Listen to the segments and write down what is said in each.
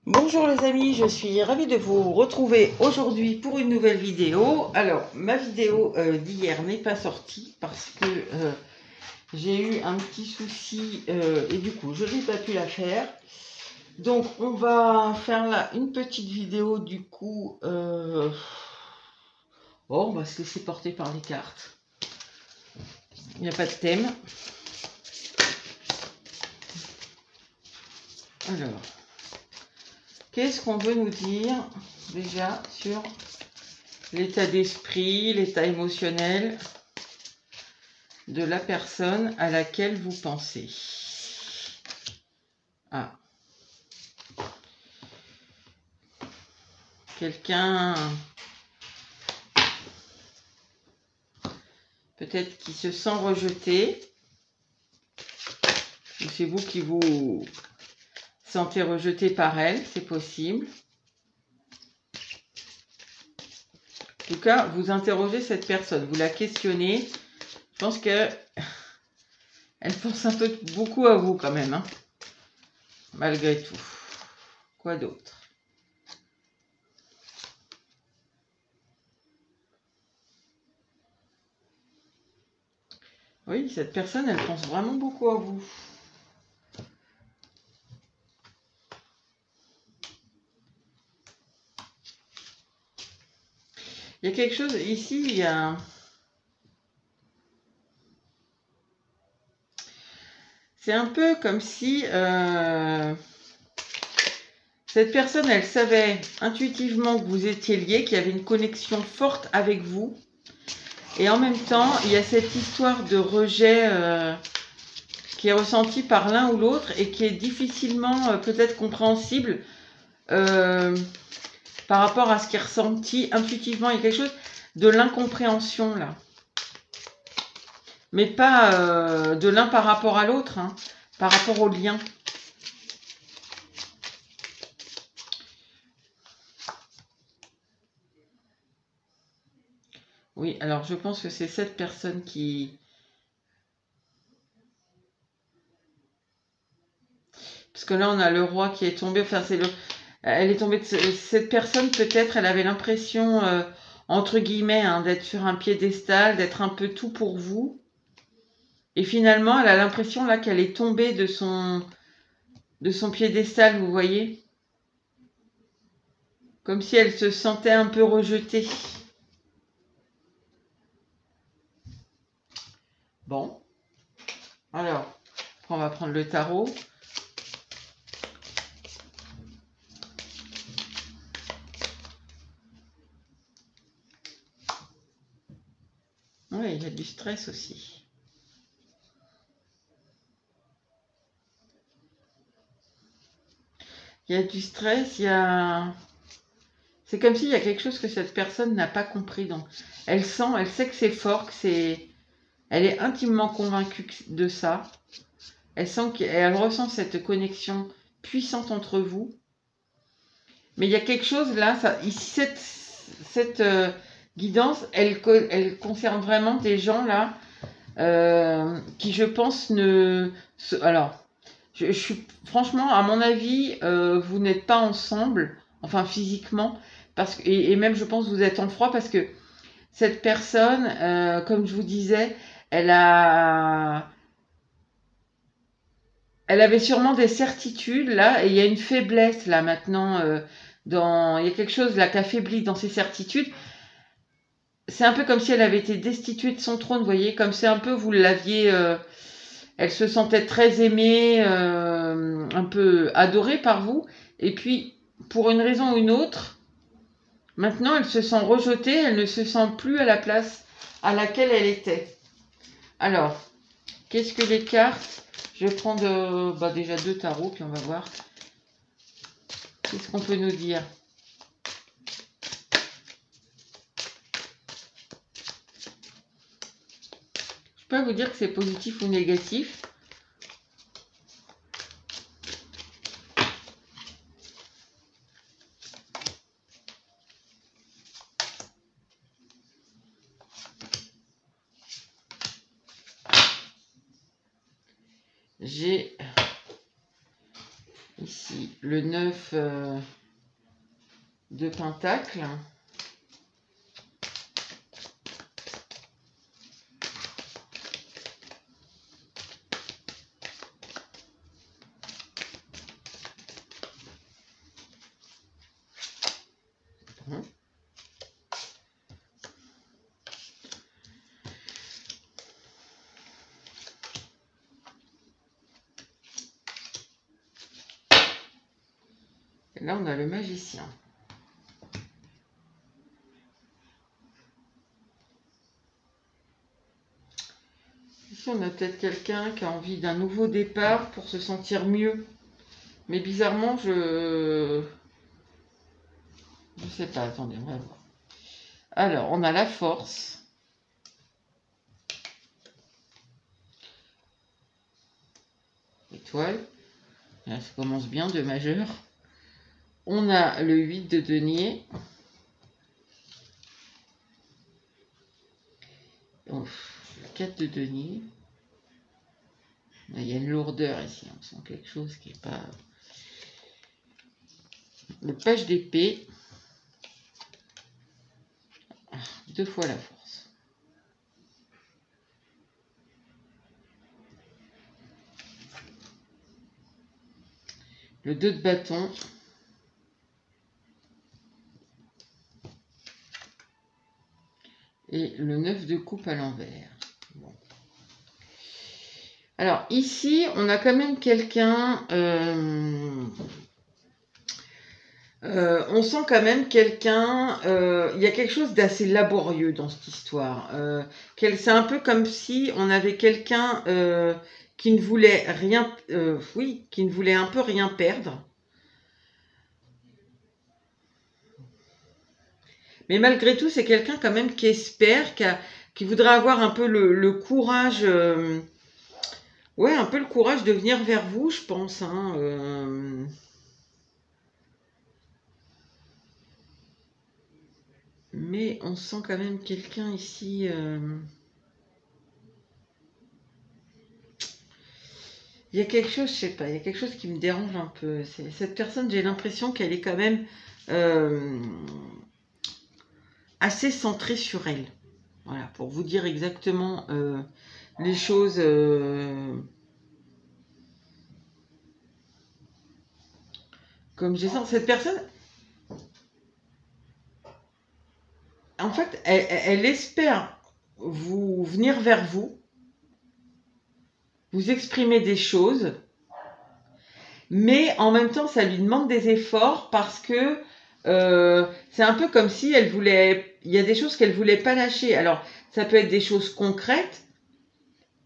Bonjour les amis, je suis ravie de vous retrouver aujourd'hui pour une nouvelle vidéo. Alors, ma vidéo d'hier n'est pas sortie parce que j'ai eu un petit souci et du coup, je n'ai pas pu la faire. Donc, on va faire là une petite vidéo du coup. On va se laisser porter par les cartes. Il n'y a pas de thème. Alors, qu'est-ce qu'on veut nous dire déjà sur l'état d'esprit, l'état émotionnel de la personne à laquelle vous pensez? Ah. Quelqu'un peut-être qui se sent rejeté, ou c'est vous qui vous sentez rejeté par elle, c'est possible. En tout cas, vous interrogez cette personne, vous la questionnez. Je pense que elle pense un peu beaucoup à vous quand même, hein, malgré tout. Quoi d'autre? Oui, cette personne, elle pense vraiment beaucoup à vous. Il y a quelque chose ici, il y a... C'est un peu comme si cette personne, elle savait intuitivement que vous étiez liés, qu'il y avait une connexion forte avec vous. Et en même temps, il y a cette histoire de rejet qui est ressentie par l'un ou l'autre et qui est difficilement peut-être compréhensible par rapport à ce qui est ressenti intuitivement. Il y a quelque chose de l'incompréhension là. Mais pas de l'un par rapport à l'autre, hein, par rapport au lien. Oui, alors je pense que c'est cette personne qui... Parce que là, on a le roi qui est tombé. Enfin, c'est le... Elle est tombée de... Cette personne, peut-être, elle avait l'impression, entre guillemets, hein, d'être sur un piédestal, d'être un peu tout pour vous. Et finalement, elle a l'impression là qu'elle est tombée de son piédestal, vous voyez? Comme si elle se sentait un peu rejetée. Bon. Alors, on va prendre le tarot. Oui, il y a du stress aussi. Il y a du stress, il y a... C'est comme s'il y a quelque chose que cette personne n'a pas compris. Donc, elle sait que c'est fort, que c'est... Elle est intimement convaincue de ça. Elle ressent cette connexion puissante entre vous. Mais il y a quelque chose là, ici, cette guidance, elle concerne vraiment des gens là qui, je pense, alors, je suis franchement, à mon avis, vous n'êtes pas ensemble, enfin physiquement, et même je pense que vous êtes en froid parce que cette personne, comme je vous disais, elle avait sûrement des certitudes là, et il y a une faiblesse là maintenant. Il y a quelque chose là qui affaiblit dans ses certitudes. C'est un peu comme si elle avait été destituée de son trône, vous voyez, comme c'est un peu vous l'aviez. Elle se sentait très aimée, un peu adorée par vous, et puis pour une raison ou une autre, maintenant elle se sent rejetée, elle ne se sent plus à la place à laquelle elle était. Alors, qu'est-ce que les cartes? Je vais prendre déjà 2 tarots, puis on va voir. Qu'est-ce qu'on peut nous dire? Je peux pas vous dire que c'est positif ou négatif. J'ai ici le 9 de Pentacle. Et là, on a le Magicien. Ici, on a peut-être quelqu'un qui a envie d'un nouveau départ pour se sentir mieux. Mais bizarrement, je sais pas. Attendez, on va voir. Alors, on a la Force. Étoile. Là, ça commence bien, de majeur. On a le 8 de denier. Le 4 de denier. Il y a une lourdeur ici. On sent quelque chose qui n'est pas... Le page d'épée. 2 fois la Force. Le 2 de bâton. Et le 9 de coupe à l'envers. Bon. Alors ici, on a quand même quelqu'un... on sent quand même quelqu'un... Il y a quelque chose d'assez laborieux dans cette histoire. C'est un peu comme si on avait quelqu'un qui ne voulait rien... qui ne voulait un peu rien perdre. Mais malgré tout, c'est quelqu'un quand même qui espère, qui voudrait avoir un peu le courage, ouais, un peu le courage de venir vers vous, je pense. Hein, Mais on sent quand même quelqu'un ici. Il y a quelque chose, je sais pas, il y a quelque chose qui me dérange un peu. Cette personne, j'ai l'impression qu'elle est quand même assez centrée sur elle. Voilà, pour vous dire exactement les choses. Comme je sens, cette personne, en fait, elle espère venir vers vous exprimer des choses, mais en même temps, ça lui demande des efforts parce que c'est un peu comme si elle voulait... Il y a des choses qu'elle voulait pas lâcher. Alors, ça peut être des choses concrètes.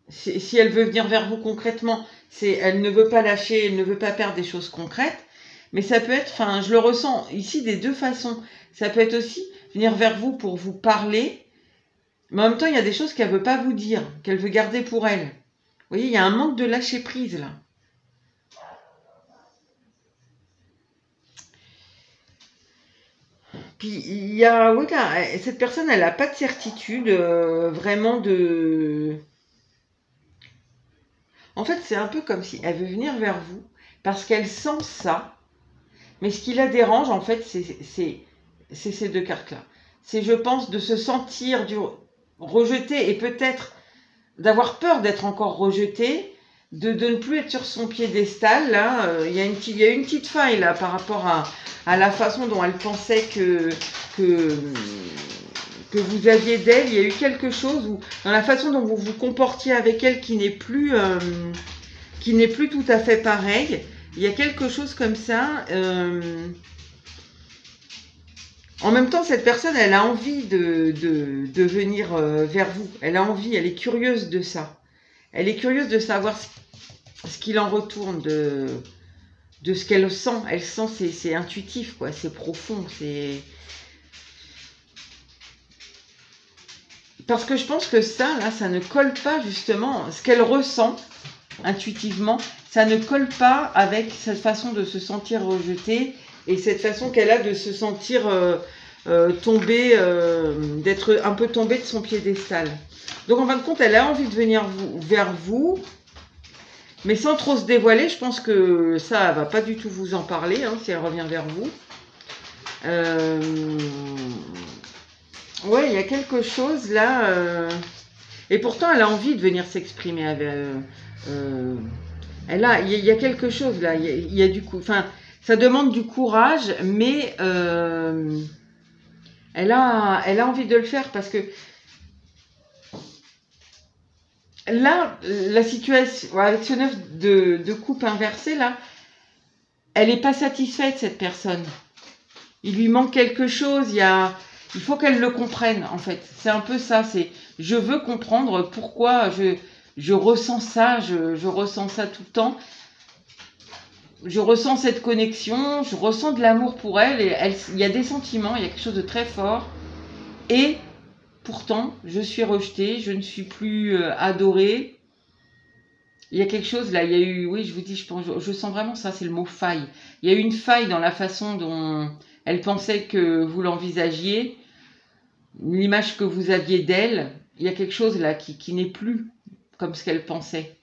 Si elle veut venir vers vous concrètement, elle ne veut pas lâcher, elle ne veut pas perdre des choses concrètes. Mais ça peut être, enfin, je le ressens ici des deux façons. Ça peut être aussi venir vers vous pour vous parler, mais en même temps, il y a des choses qu'elle veut pas vous dire, qu'elle veut garder pour elle. Vous voyez, il y a un manque de lâcher prise là. Puis il y a, oui, cette personne, elle n'a pas de certitude vraiment de... En fait, c'est un peu comme si elle veut venir vers vous parce qu'elle sent ça. Mais ce qui la dérange, en fait, c'est ces deux cartes-là. C'est, je pense, de se sentir rejeté et peut-être d'avoir peur d'être encore rejeté, de ne plus être sur son piédestal. Là, il y a une petite faille là par rapport à la façon dont elle pensait que vous aviez d'elle. Il y a eu quelque chose où, dans la façon dont vous vous comportiez avec elle qui n'est plus tout à fait pareil. Il y a quelque chose comme ça. En même temps, cette personne, elle a envie de venir vers vous. Elle a envie, elle est curieuse de ça. Elle est curieuse de savoir ce qu'il en retourne de ce qu'elle sent. Elle sent, c'est intuitif, quoi. C'est profond. Parce que je pense que ça, là, ça ne colle pas justement. Ce qu'elle ressent intuitivement, ça ne colle pas avec cette façon de se sentir rejetée et cette façon qu'elle a de se sentir tombée, d'être un peu tombée de son piédestal. Donc en fin de compte, elle a envie de venir vers vous, Mais sans trop se dévoiler, je pense que ça, elle va pas du tout vous en parler, hein, si elle revient vers vous. Ouais, il y a quelque chose là. Et pourtant, elle a envie de venir s'exprimer. Il y a quelque chose là. Il y a du coup. Enfin, ça demande du courage, mais elle a envie de le faire parce que là, la situation avec ce 9 de coupe inversé là, elle n'est pas satisfaite cette personne. Il lui manque quelque chose. Il faut qu'elle le comprenne en fait. C'est un peu ça. C'est je veux comprendre pourquoi je ressens ça. Je ressens ça tout le temps. Je ressens cette connexion. Je ressens de l'amour pour elle. Et il y a des sentiments. Il y a quelque chose de très fort. Et pourtant, je suis rejetée. Je ne suis plus adorée. Il y a quelque chose là. Il y a eu, oui, je vous dis, je sens vraiment ça. C'est le mot faille. Il y a eu une faille dans la façon dont elle pensait que vous l'envisagiez, l'image que vous aviez d'elle. Il y a quelque chose là qui n'est plus comme ce qu'elle pensait.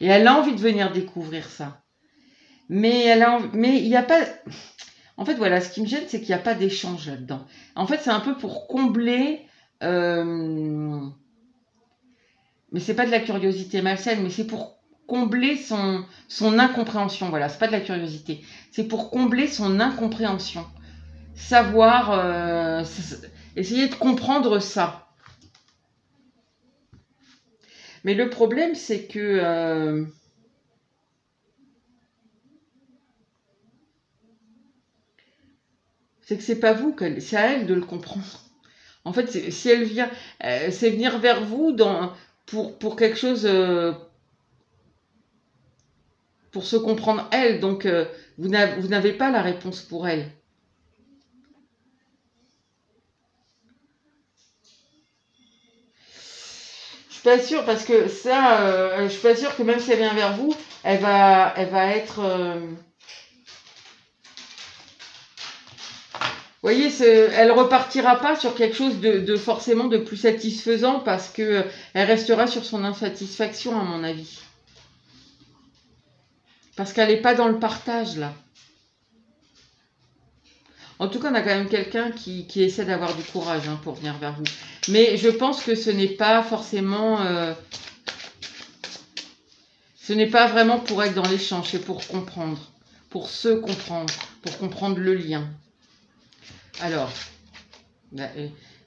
Et elle a envie de venir découvrir ça. Mais il n'y a pas. En fait, voilà, ce qui me gêne, c'est qu'il n'y a pas d'échange là-dedans. En fait, c'est un peu pour combler. Mais c'est pas de la curiosité malsaine, mais c'est pour combler son incompréhension. Voilà, c'est pas de la curiosité. C'est pour combler son incompréhension. Savoir, essayer de comprendre ça. Mais le problème, c'est que c'est pas vous, c'est à elle de le comprendre. En fait, si elle vient, c'est venir vers vous pour quelque chose, pour se comprendre elle. Donc, vous n'avez pas la réponse pour elle. Je suis pas sûre parce que ça, je suis pas sûre que même si elle vient vers vous, elle va être. Vous voyez, elle repartira pas sur quelque chose de forcément de plus satisfaisant parce que elle restera sur son insatisfaction à mon avis. Parce qu'elle n'est pas dans le partage là. En tout cas, on a quand même quelqu'un qui essaie d'avoir du courage pour venir vers vous. Mais je pense que ce n'est pas forcément... ce n'est pas vraiment pour être dans l'échange, c'est pour comprendre. Pour se comprendre. Pour comprendre le lien. Alors,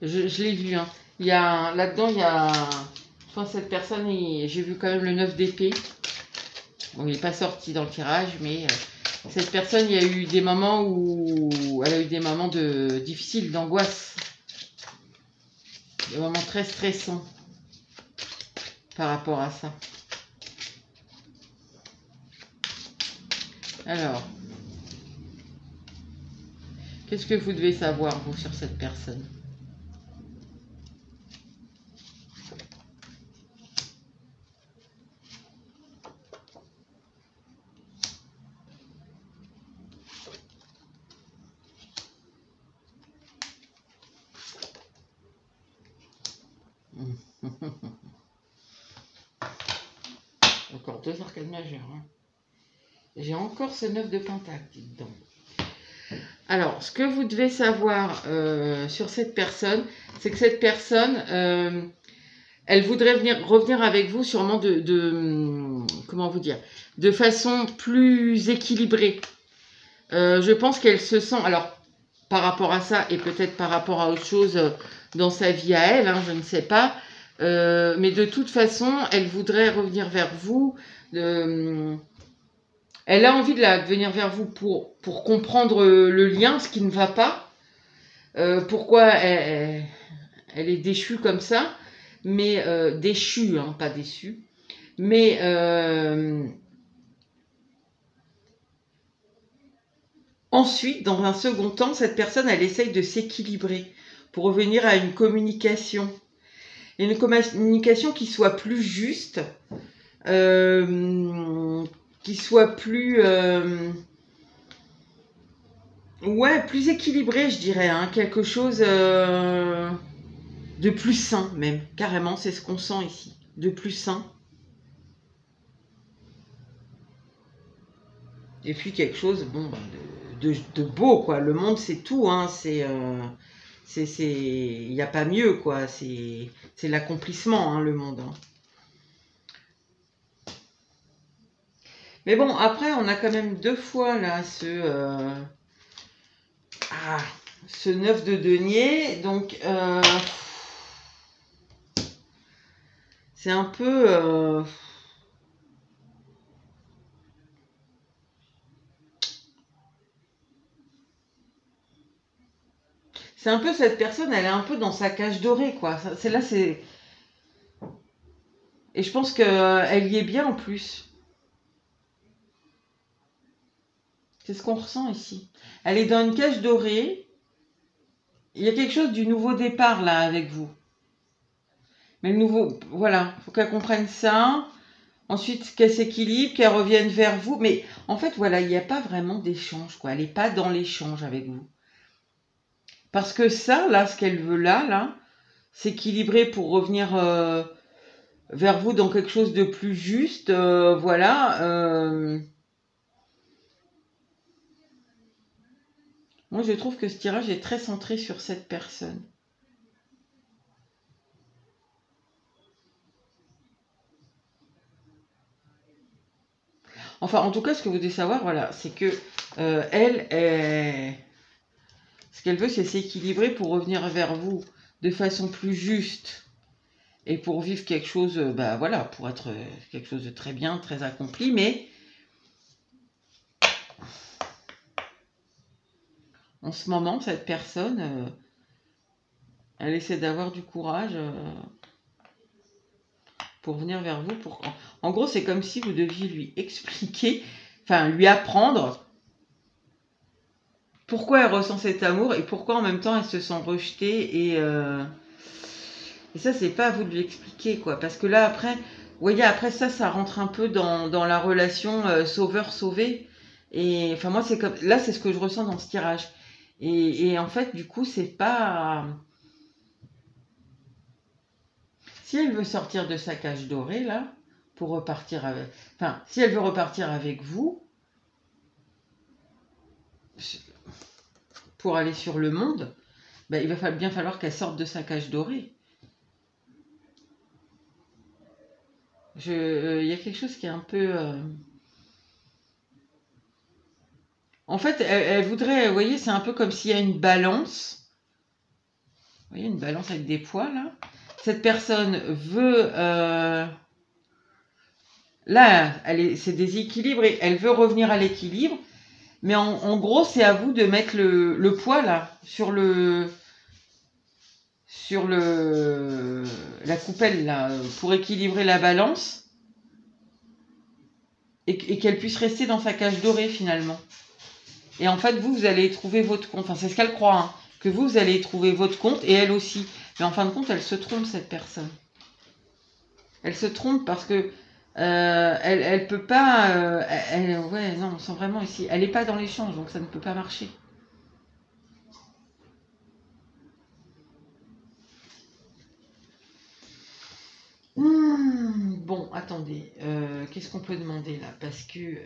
je l'ai vu. Hein. Là-dedans, il y a... Je pense que cette personne, j'ai vu quand même le 9 d'épée. Bon, il n'est pas sorti dans le tirage, mais... cette personne, il y a eu des moments où elle a eu des moments difficiles, d'angoisse. Des moments très stressants par rapport à ça. Alors, qu'est-ce que vous devez savoir, vous, sur cette personne ? Encore 2 arcades majeures. Hein. J'ai encore ce 9 de pentacle dedans. Alors, ce que vous devez savoir sur cette personne, c'est que cette personne, elle voudrait revenir avec vous sûrement comment vous dire, de façon plus équilibrée. Je pense qu'elle se sent, alors par rapport à ça et peut-être par rapport à autre chose dans sa vie à elle, je ne sais pas, mais de toute façon, elle voudrait revenir vers vous. Elle a envie de venir vers vous pour comprendre le lien, ce qui ne va pas, pourquoi elle est déchue comme ça, mais déchue, pas déçue, mais ensuite, dans un second temps, cette personne, elle essaye de s'équilibrer pour revenir à une communication. Et une communication qui soit plus juste, qui soit plus... plus équilibrée, je dirais. Quelque chose de plus sain, même. Carrément, c'est ce qu'on sent ici. De plus sain. Et puis quelque chose, bon, de beau, quoi. Le monde, c'est tout, hein. Il n'y a pas mieux, quoi. C'est l'accomplissement, hein, le monde, hein. Mais bon, après, on a quand même 2 fois, là, ce 9 de denier. Donc, c'est un peu... c'est un peu cette personne, elle est un peu dans sa cage dorée, quoi. C'est là, c'est... Et je pense qu'elle y est bien en plus. C'est ce qu'on ressent ici. Elle est dans une cage dorée. Il y a quelque chose du nouveau départ, là, avec vous. Mais le nouveau... Voilà, il faut qu'elle comprenne ça. Ensuite, qu'elle s'équilibre, qu'elle revienne vers vous. Mais en fait, voilà, il n'y a pas vraiment d'échange, quoi. Elle n'est pas dans l'échange avec vous. Parce que ça, là, ce qu'elle veut là, s'équilibrer pour revenir vers vous dans quelque chose de plus juste, voilà. Moi, je trouve que ce tirage est très centré sur cette personne. Enfin, en tout cas, ce que vous devez savoir, voilà, c'est que ce qu'elle veut, c'est s'équilibrer pour revenir vers vous de façon plus juste et pour vivre quelque chose, voilà, pour être quelque chose de très bien, très accompli, mais en ce moment, cette personne, elle essaie d'avoir du courage pour venir vers vous. En gros, c'est comme si vous deviez lui expliquer, enfin, lui apprendre pourquoi elle ressent cet amour et pourquoi en même temps elle se sent rejetée. Et ça, c'est pas à vous de lui expliquer, quoi. Parce que là, après, vous voyez, après ça rentre un peu dans la relation sauveur-sauvé. Et enfin, moi, c'est comme. Là, c'est ce que je ressens dans ce tirage. Et en fait, du coup, c'est pas. Si elle veut sortir de sa cage dorée, là, pour repartir avec. Enfin, si elle veut repartir avec vous, pour aller sur le monde, il va bien falloir qu'elle sorte de sa cage dorée. Il y a quelque chose qui est un peu... En fait, elle voudrait... Vous voyez, c'est un peu comme s'il y a une balance. Vous voyez, une balance avec des poids, là. Cette personne veut... Là, c'est déséquilibre et elle veut revenir à l'équilibre. Mais en gros, c'est à vous de mettre le poids, là, sur la coupelle, là, pour équilibrer la balance. Et qu'elle puisse rester dans sa cage dorée, finalement. Et en fait, vous allez trouver votre compte. Enfin, c'est ce qu'elle croit, hein, que vous allez trouver votre compte et elle aussi. Mais en fin de compte, elle se trompe, cette personne. Elle se trompe parce que elle peut pas. Ouais, non, on sent vraiment ici. Elle n'est pas dans l'échange, donc ça ne peut pas marcher. Bon, attendez. Qu'est-ce qu'on peut demander là? Parce que.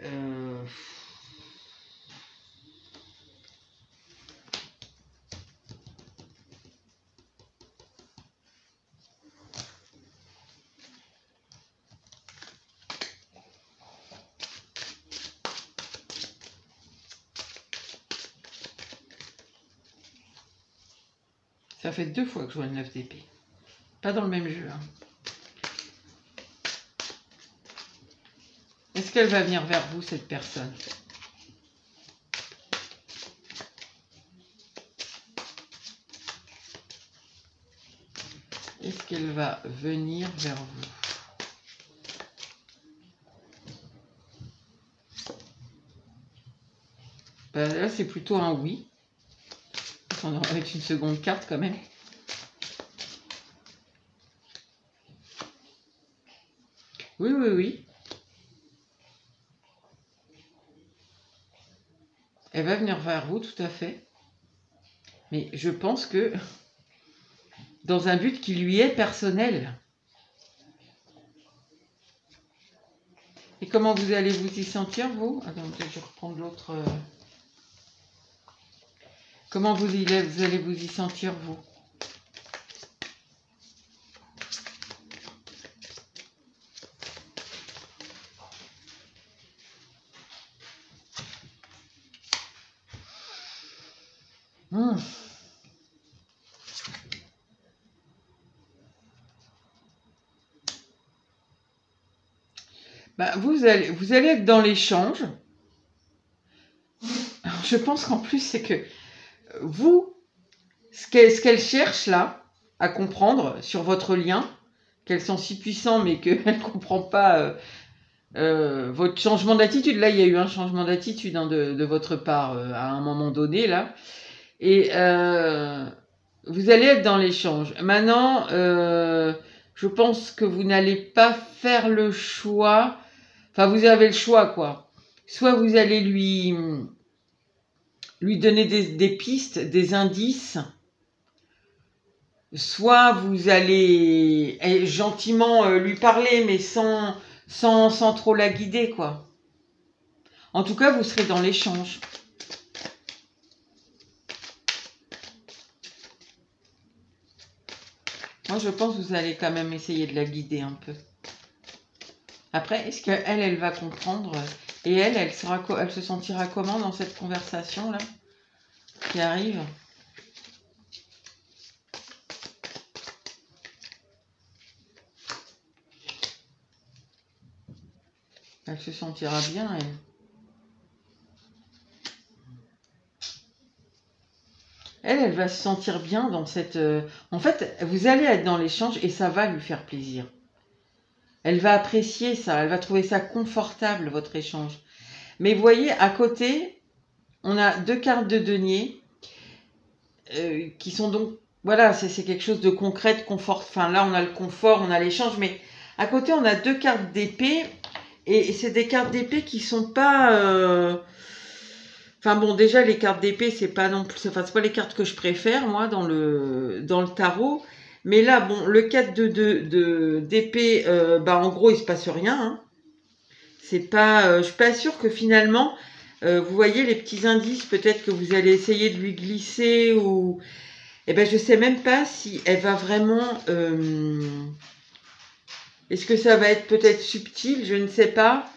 Ça fait 2 fois que je vois une 9 d'épée. Pas dans le même jeu. Hein. Est-ce qu'elle va venir vers vous, cette personne? Est-ce qu'elle va venir vers vous? Là, c'est plutôt un oui. Avec une seconde carte quand même. Oui, oui, oui. Elle va venir vers vous, tout à fait. Mais je pense que dans un but qui lui est personnel. Et comment vous allez vous y sentir, vous? Attends, peut-être je vais reprendre l'autre. Comment vous allez vous y sentir, vous? Bah, vous allez être dans l'échange. Je pense qu'en plus, c'est que vous, ce qu'elle cherche là, à comprendre sur votre lien, qu'elles sont si puissants, mais qu'elle ne comprend pas votre changement d'attitude. Là, il y a eu un changement d'attitude hein, de votre part à un moment donné, là. Et vous allez être dans l'échange. Maintenant, je pense que vous n'allez pas faire le choix. Enfin, vous avez le choix, quoi. Soit vous allez lui donner des pistes, des indices, soit vous allez gentiment lui parler, mais sans trop la guider, quoi. En tout cas, vous serez dans l'échange. Moi, je pense que vous allez quand même essayer de la guider un peu. Après, est-ce qu'elle, elle va comprendre? Et elle se sentira comment dans cette conversation-là qui arrive? Elle se sentira bien, elle. Elle va se sentir bien dans cette... En fait, vous allez être dans l'échange et ça va lui faire plaisir. Elle va apprécier ça, elle va trouver ça confortable, votre échange. Mais vous voyez, à côté, on a 2 cartes de denier qui sont donc... Voilà, c'est quelque chose de concret, de confort. Enfin, là, on a le confort, on a l'échange, mais à côté, on a 2 cartes d'épée. Et c'est des cartes d'épée qui sont pas... Enfin bon, déjà, les cartes d'épée, c'est pas non plus... Enfin, c'est pas les cartes que je préfère, moi, dans le tarot. Mais là, bon, le 4 d'épée, bah, en gros, il se passe rien. Hein. C'est pas... je suis pas sûre que finalement, vous voyez les petits indices, peut-être que vous allez essayer de lui glisser ou... Eh ben, je sais même pas si elle va vraiment... Est-ce que ça va être peut-être subtil? Je ne sais pas.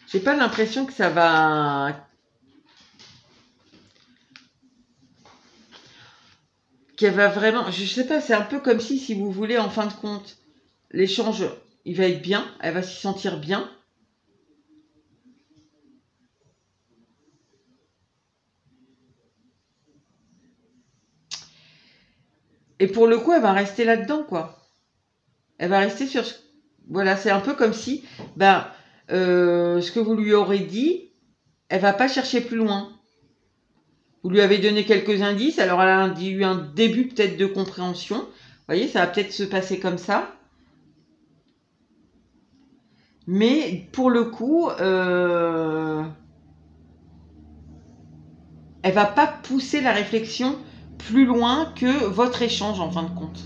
J'ai pas l'impression que ça va... Qu'elle va vraiment... Je sais pas, c'est un peu comme si vous voulez, en fin de compte, l'échange, il va être bien, elle va s'y sentir bien. Et pour le coup, elle va rester là-dedans, quoi. Elle va rester sur... Voilà, c'est un peu comme si, ben, ce que vous lui aurez dit, elle va pas chercher plus loin. Vous lui avez donné quelques indices, alors elle a eu un début peut-être de compréhension. Vous voyez, ça va peut-être se passer comme ça. Mais pour le coup, elle va pas pousser la réflexion plus loin que votre échange en fin de compte.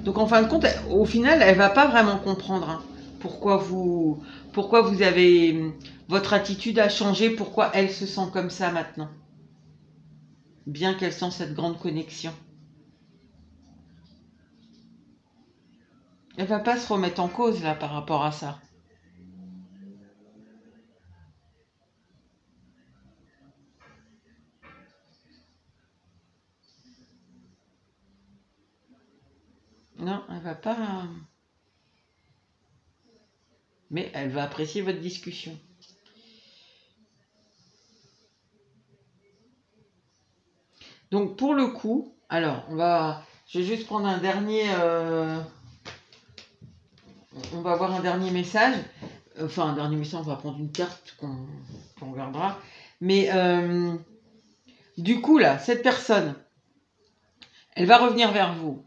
Donc en fin de compte, au final, elle va pas vraiment comprendre hein, pourquoi vous avez votre attitude a changé, pourquoi elle se sent comme ça maintenant, bien qu'elle sent cette grande connexion. Elle va pas se remettre en cause là par rapport à ça. Non, elle va pas. Mais elle va apprécier votre discussion. Donc pour le coup, alors je vais juste prendre un dernier, on va avoir un dernier message. Enfin un dernier message, on va prendre une carte qu'on regardera. Mais du coup là, cette personne, elle va revenir vers vous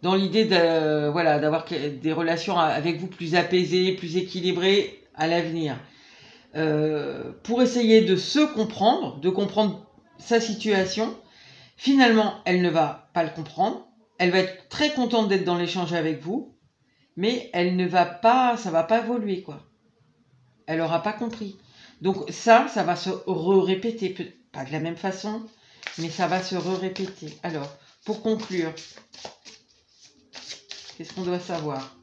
dans l'idée d'avoir des relations avec vous plus apaisées, plus équilibrées à l'avenir. Pour essayer de se comprendre, de comprendre sa situation Finalement, elle ne va pas le comprendre. Elle va être très contente d'être dans l'échange avec vous, mais elle ne va pas, ça va pas évoluer, quoi. Elle n'aura pas compris. Donc ça va se répéter, pas de la même façon, mais ça va se répéter. Alors, pour conclure, qu'est-ce qu'on doit savoir?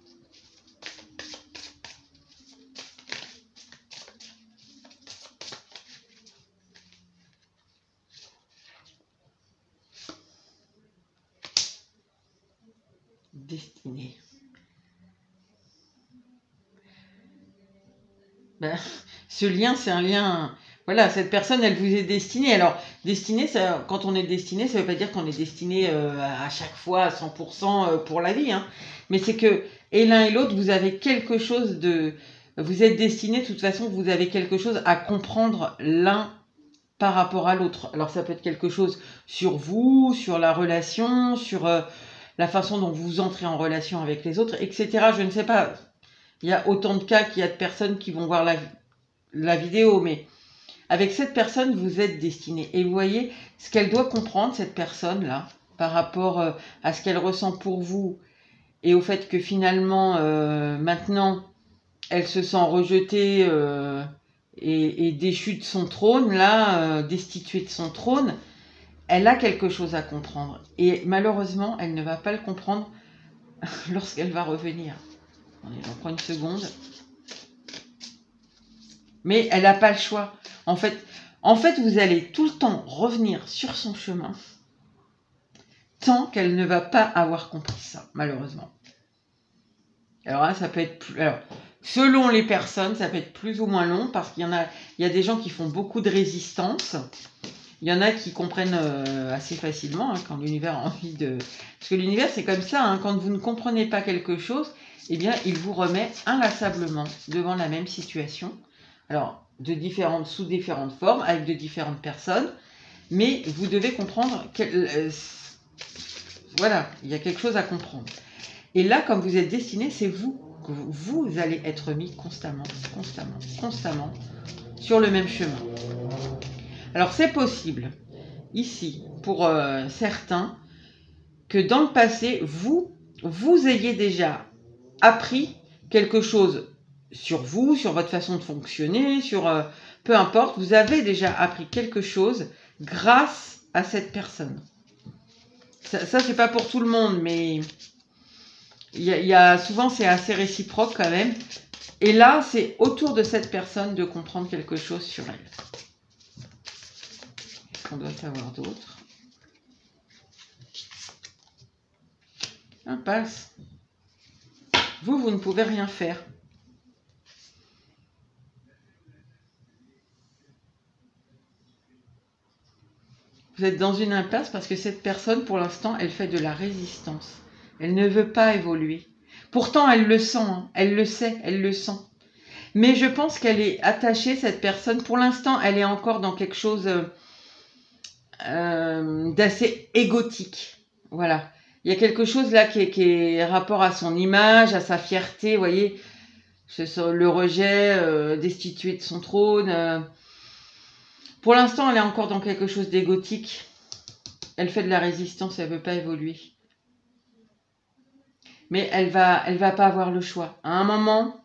Destinée. Ben, ce lien, c'est un lien. Voilà, cette personne, elle vous est destinée. Alors, destinée, quand on est destiné, ça ne veut pas dire qu'on est destiné à chaque fois à 100% pour la vie. Hein. Mais c'est que, et l'un et l'autre, vous avez quelque chose de. Vous êtes destiné, de toute façon, vous avez quelque chose à comprendre l'un par rapport à l'autre. Alors, ça peut être quelque chose sur vous, sur la relation, sur la façon dont vous entrez en relation avec les autres, etc. Je ne sais pas. Il y a autant de cas qu'il y a de personnes qui vont voir la vidéo, mais avec cette personne, vous êtes destiné. Et vous voyez ce qu'elle doit comprendre, cette personne-là, par rapport à ce qu'elle ressent pour vous et au fait que finalement, maintenant, elle se sent rejetée et déchue de son trône, là, destituée de son trône. Elle a quelque chose à comprendre. Et malheureusement, elle ne va pas le comprendre lorsqu'elle va revenir. J'en prends une seconde. Mais elle n'a pas le choix. En fait, vous allez tout le temps revenir sur son chemin tant qu'elle ne va pas avoir compris ça, malheureusement. Alors là, ça peut être plus... Alors, selon les personnes, ça peut être plus ou moins long parce qu'il y a des gens qui font beaucoup de résistance. Il y en a qui comprennent assez facilement hein, quand l'univers a envie de... Parce que l'univers, c'est comme ça. Hein, quand vous ne comprenez pas quelque chose, eh bien, il vous remet inlassablement devant la même situation. Alors, sous différentes formes, avec de différentes personnes. Mais vous devez comprendre... voilà, il y a quelque chose à comprendre. Et là, comme vous êtes destiné, c'est vous que vous allez être mis constamment sur le même chemin. Alors c'est possible, ici, pour certains, que dans le passé, vous ayez déjà appris quelque chose sur vous, sur votre façon de fonctionner, sur peu importe, vous avez déjà appris quelque chose grâce à cette personne. Ça c'est pas pour tout le monde, mais souvent c'est assez réciproque quand même. Et là, c'est autour de cette personne de comprendre quelque chose sur elle. On doit savoir d'autres. Impasse. Vous ne pouvez rien faire. Vous êtes dans une impasse parce que cette personne, pour l'instant, elle fait de la résistance. Elle ne veut pas évoluer. Pourtant, elle le sent, hein. Elle le sait, elle le sent. Mais je pense qu'elle est attachée, cette personne. Pour l'instant, elle est encore dans quelque chose d'assez égotique. Voilà. Il y a quelque chose là qui est rapport à son image, à sa fierté, vous voyez, le rejet, destitué de son trône. Pour l'instant, elle est encore dans quelque chose d'égotique. Elle fait de la résistance, elle ne veut pas évoluer. Mais elle va pas avoir le choix. À un moment,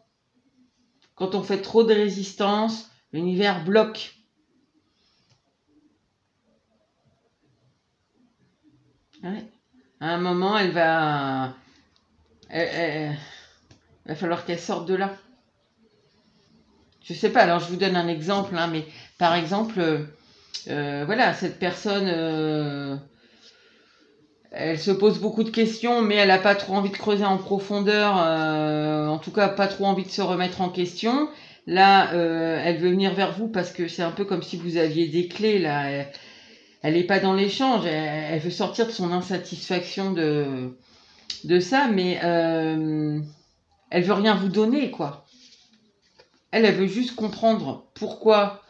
quand on fait trop de résistance, l'univers bloque. Ouais. À un moment, elle va falloir qu'elle sorte de là. Je sais pas, alors je vous donne un exemple, hein, mais par exemple, voilà, cette personne, elle se pose beaucoup de questions, mais elle n'a pas trop envie de creuser en profondeur, en tout cas pas trop envie de se remettre en question. Là, elle veut venir vers vous parce que c'est un peu comme si vous aviez des clés, là. Elle n'est pas dans l'échange, elle veut sortir de son insatisfaction de ça, mais elle veut rien vous donner, quoi. Elle veut juste comprendre pourquoi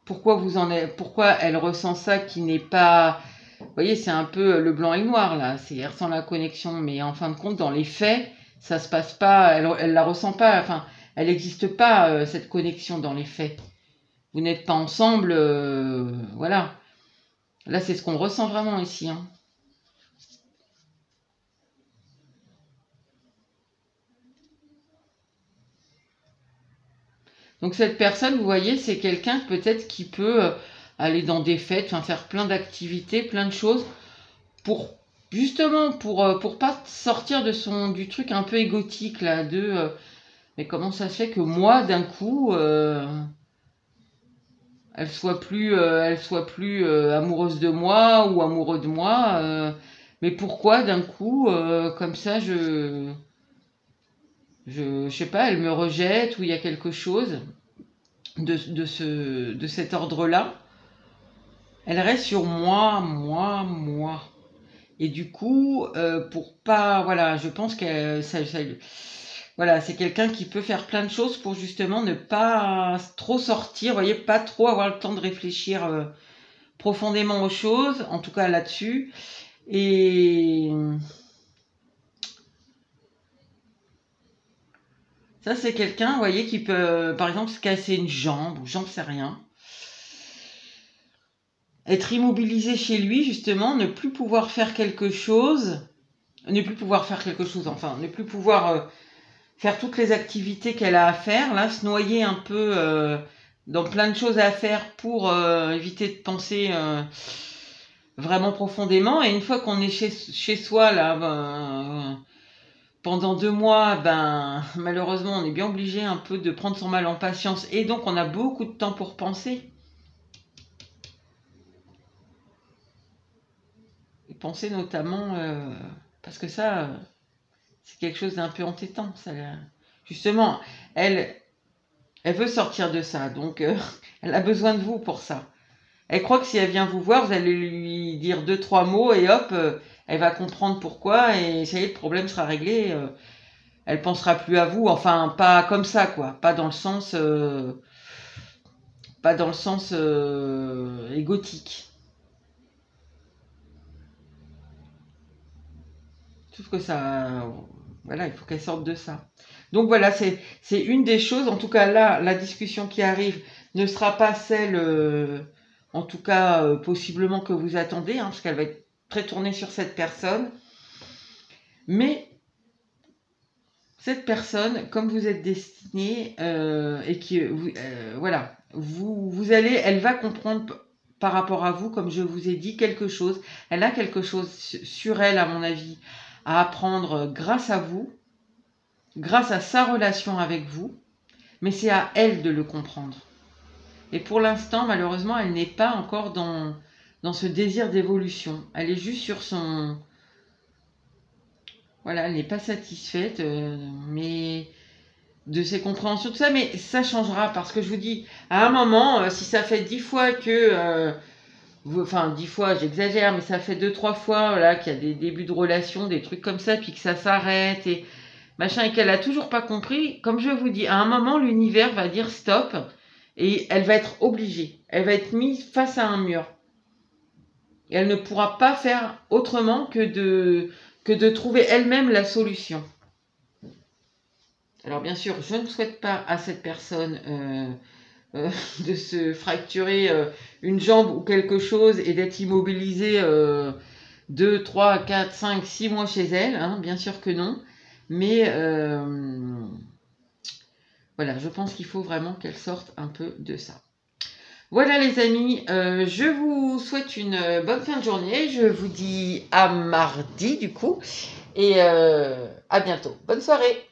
pourquoi elle ressent ça qui n'est pas... Vous voyez, c'est un peu le blanc et le noir, là. Elle ressent la connexion, mais en fin de compte, dans les faits, ça se passe pas, elle la ressent pas, enfin, elle n'existe pas, cette connexion dans les faits. Vous n'êtes pas ensemble, voilà. Là, c'est ce qu'on ressent vraiment ici, hein. Donc cette personne, vous voyez, c'est quelqu'un peut-être qui peut aller dans des fêtes, enfin, faire plein d'activités, plein de choses, pour justement pour pas sortir de du truc un peu égotique là, mais comment ça se fait que moi, d'un coup, elle soit plus amoureuse de moi ou amoureux de moi, mais pourquoi d'un coup, comme ça, je sais pas, elle me rejette ou il y a quelque chose de cet ordre-là. Elle reste sur moi, moi, moi. Et du coup, pour pas, voilà, je pense que voilà, c'est quelqu'un qui peut faire plein de choses pour justement ne pas trop sortir, vous voyez, pas trop avoir le temps de réfléchir profondément aux choses, en tout cas là-dessus. Et ça, c'est quelqu'un, vous voyez, qui peut, par exemple, se casser une jambe, ou j'en sais rien. Être immobilisé chez lui, justement, ne plus pouvoir faire quelque chose, enfin, ne plus pouvoir faire toutes les activités qu'elle a à faire, là, se noyer un peu dans plein de choses à faire pour éviter de penser vraiment profondément. Et une fois qu'on est chez soi, là, pendant 2 mois, malheureusement, on est bien obligé un peu de prendre son mal en patience. Et donc, on a beaucoup de temps pour penser. Et penser notamment, parce que ça, c'est quelque chose d'un peu entêtant. Ça, justement, elle veut sortir de ça. Donc, elle a besoin de vous pour ça. Elle croit que si elle vient vous voir, vous allez lui dire 2, 3 mots et hop, elle va comprendre pourquoi et ça y est, le problème sera réglé. Elle pensera plus à vous. Enfin, pas comme ça, quoi. Pas dans le sens, égotique. Sauf que ça, voilà, il faut qu'elle sorte de ça. Donc voilà, c'est une des choses. En tout cas, là, la discussion qui arrive ne sera pas celle, en tout cas, possiblement que vous attendez, hein, parce qu'elle va être très tournée sur cette personne. Mais cette personne, comme vous êtes destiné et que voilà, vous allez, elle va comprendre par rapport à vous, comme je vous ai dit, quelque chose. Elle a quelque chose sur elle, à mon avis, à apprendre grâce à vous, grâce à sa relation avec vous, mais c'est à elle de le comprendre. Et pour l'instant, malheureusement, elle n'est pas encore dans ce désir d'évolution. Elle est juste sur son... Voilà, elle n'est pas satisfaite, mais de ses compréhensions, tout ça, mais ça changera parce que je vous dis, à un moment, si ça fait 10 fois que... enfin, 10 fois, j'exagère, mais ça fait 2, 3 fois voilà, qu'il y a des débuts de relation, des trucs comme ça, puis que ça s'arrête et machin, et qu'elle a toujours pas compris, comme je vous dis, à un moment, l'univers va dire stop et elle va être obligée. Elle va être mise face à un mur. Et elle ne pourra pas faire autrement que de trouver elle-même la solution. Alors bien sûr, je ne souhaite pas à cette personne de se fracturer une jambe ou quelque chose et d'être immobilisée 2, 3, 4, 5, 6 mois chez elle, hein, bien sûr que non. Mais voilà, je pense qu'il faut vraiment qu'elle sorte un peu de ça. Voilà les amis, je vous souhaite une bonne fin de journée. Je vous dis à mardi du coup et à bientôt. Bonne soirée.